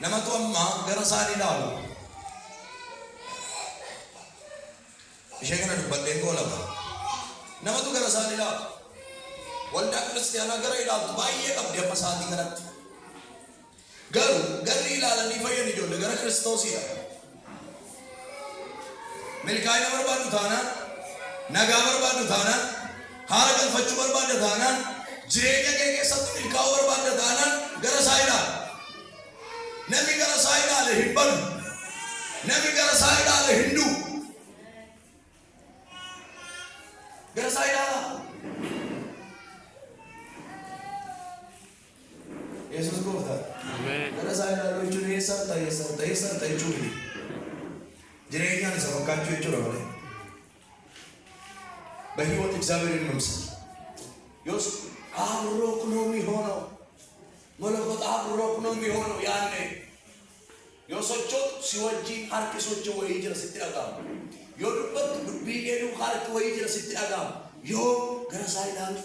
nama tu amma gara sari lalu ishee kana dubbadheen goolama nama tu gara sari lalu waldaa kiristaanaa gara ilaaltu baay'ee qabdi amma sa'aatii kanatti garuu garri ilaalanii fayyan ijoollee gara Kiristoosiidha. milkaa'ina barbaadu taanaan nagaa barbaadu taanaan haara galfachuu barbaada taanaan jireenya kee keessatti milkaa'uu barbaada taanaan gara isaa ilaali. namni gara isaa ilaale hin badu, namni gara isaa ilaale hin du'u. gara isaa ilaala. Yesus gooftaa. gara isaa ilaaluu jechuun eessaan ta'e jechuudha. jireenyaan isa fakkaachuu jechuudha malee በህይወት እግዚአብሔርን መምሰል ዮስ አብሮክ ነው የሚሆነው። መለኮት አብሮክ ነው የሚሆነው። ያኔ ዮሶቾ ሲወጂ አርኪሶቹ ወይ ጅራ ስትያጋም ዮዱበት ቢጌዱ ካርክ ወይ ጅራ ስትያጋም ዮ ገረሳይዳል